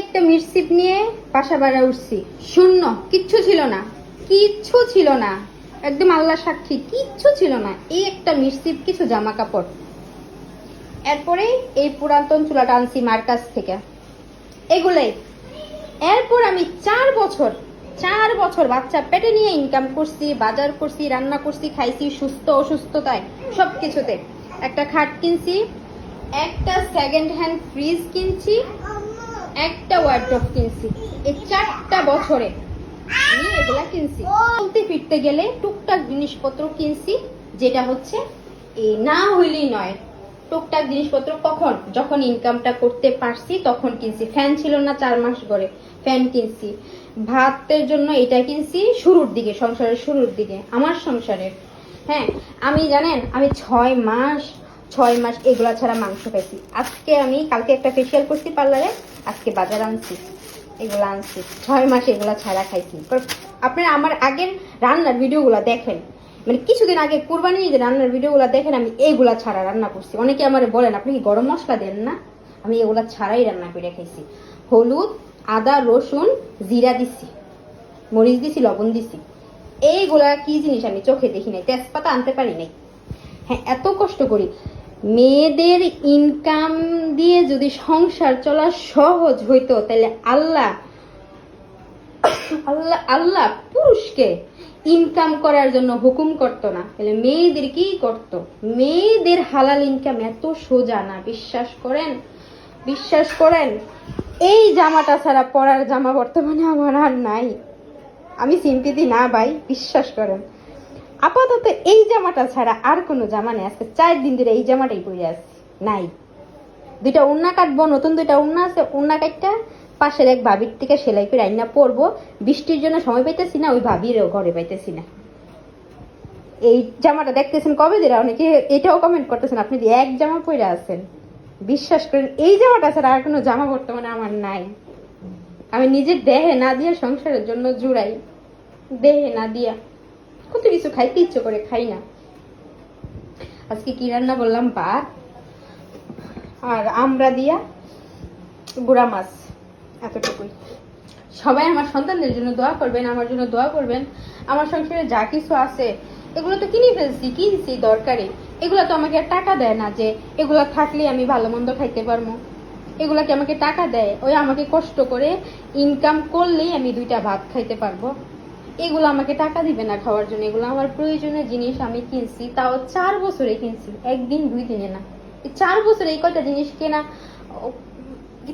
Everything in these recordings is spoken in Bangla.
একটা মিরসিপ নিয়ে বাসা বাড়া উঠছি, শূন্য, কিচ্ছু ছিল না, কিচ্ছু ছিল না, একদম আল্লাহ সাক্ষী কিচ্ছু ছিল না, এই একটা মিরসিপ, কিছু জামা কাপড়। এরপরে এই পুরাতন চুলাটা আনছি মার কাছ থেকে, এগুলাই। এরপর আমি 4 বছর বাচ্চা পেটে নিয়ে ইনকাম করছি, বাজার করছি, রান্না করছি, খাইছি, সুস্থ অসুস্থতায় সব কিছুতে। একটা খাট কিনছি, একটা সেকেন্ড হ্যান্ড ফ্রিজ কিনছি, একটা ওয়ার্ড্রপ কিনছি। এই 4টা বছরে আমি এগুলা কিনছি। চলতে ফিরতে গেলে টুকটাক জিনিসপত্র কিনছি, যেটা হচ্ছে এই না হইলেই নয়। টুকটাক জিনিসপত্র কখন, যখন ইনকামটা করতে পারছি তখন কিনছি। ফ্যান ছিল না 4 মাস ধরে, ফ্যান কিনছি। ভাতের জন্য এটা কিনছি শুরুর দিকে, সংসারের শুরুর দিকে, আমার সংসারের। হ্যাঁ, আমি জানেন আমি 6 মাস এগুলা ছাড়া মাংস খাইছি। আজকে আমি কালকে একটা ফেসিয়াল করছি পার্লারে, আজকে বাজার আনছি, এগুলো আনছি। 6 মাস এগুলা ছাড়া খাইছি। আপনারা আমার আগের রান্নার ভিডিওগুলো দেখেন, মানে কিছুদিন আগে কুরবানির যে রান্নার ভিডিওগুলো দেখেন, আমি এইগুলা ছাড়া রান্না করছি। অনেকে আমার বলেন আপনি কি গরম মশলা দেন না, আমি এগুলা ছাড়াই রান্না করে খাইছি। হলুদ, আদা, রসুন, জিরা দিছি, মরিচ দিছি, লবণ দিছি। এইগুলা কি জিনিস আমি চোখে দেখি নাই, তেজপাতা আনতে পারি নাই। হ্যাঁ, এত কষ্ট করি। মেয়েদের ইনকাম দিয়ে যদি সংসার চলা সহজ হইতো, তাহলে আল্লাহ আল্লাহ আল্লাহ পুরুষকে ইনকাম করার জন্য হুকুম করতো না, তাহলে মেয়েদের কি করতো? মেয়েদের হালাল ইনকাম এত সোজা না, বিশ্বাস করেন। এই জামাটা ছাড়া পরার জামা বর্তমানে আমার আর নাই। আমি চিন্তিত না ভাই, বিশ্বাস করেন। আপাতত এই জামাটা ছাড়া আর কোনো জামা নেই। আজকে 4 দিন ধরে এই জামাটাই পরে আছি, নাই। 2টা ওড়না কাটবো, নতুন 2টা ওড়না আছে, ওড়না কাটটা পাশের এক ভাবির থেকে সেলাই করে আইনা পরবো। বৃষ্টির জন্য সময় পাইতেছি না, ওই ভাবিরও ঘরে পাইতেছি না। এই জামাটা দেখতেছেন কবে ধরে, অনেকে এটাও কমেন্ট করতেছেন আপনি এক জামা পরে আছেন। বিশ্বাস করেন এই জামাটা ছাড়া আর কোনো জামা বর্তমানে আমার নাই। আমি নিজের দেহে না দিয়া সংসারের জন্য জুড়াই, দেহে না দিয়া কত কিছু খাইতে ইচ্ছে করে খাই না। আজকে কি রান্না বললাম, ভাত আর আমরা দিয়া গুড়া মাছ, এতটুকুই। সবাই আমার সন্তানদের জন্য দোয়া করবেন, আমার জন্য দোয়া করবেন। আমার সংসারে যা কিছু আছে এগুলো তো কিনছি দরকারি। এগুলো তো আমাকে টাকা দেয় না যে এগুলো থাকলে আমি ভালো মন্দ খাইতে পারবো। এগুলা কি আমাকে টাকা দেয়? ওই আমাকে কষ্ট করে ইনকাম করলেই আমি 2টা ভাত খাইতে পারবো। এগুলো আমাকে টাকা দিবে না খাওয়ার জন্য। এগুলো আমার প্রয়োজনীয় জিনিস আমি কিনছি, তাও 4 বছরে কিনছি, একদিন 2 দিনে না। 4 বছরে এই কয়টা জিনিস কেনা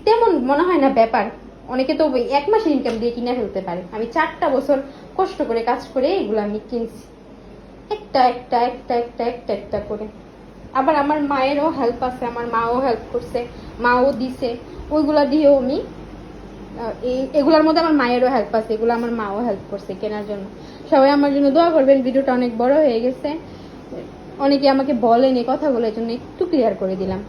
তেমন মনে হয় না ব্যাপার। অনেকে তো 1 মাসের ইনকাম দিয়ে কিনে ফেলতে পারে। আমি 4টা বছর কষ্ট করে কাজ করে এগুলো আমি কিনছি, একটা করে। আবার আমার মায়েরও হেল্প আছে, আমার মাও হেল্প করছে, মাও দিছে। ওইগুলা দিয়েও আমি এগুলার মধ্যে আমার মায়েরও হেল্প আছে, এগুলো আমার মাও হেল্প করছে কেনার জন্য। সবাই আমার জন্য দোয়া করবেন। ভিডিওটা অনেক বড় হয়ে গেছে, অনেকে আমাকে বলেন এই কথাগুলোর জন্য একটু ক্লিয়ার করে দিলাম।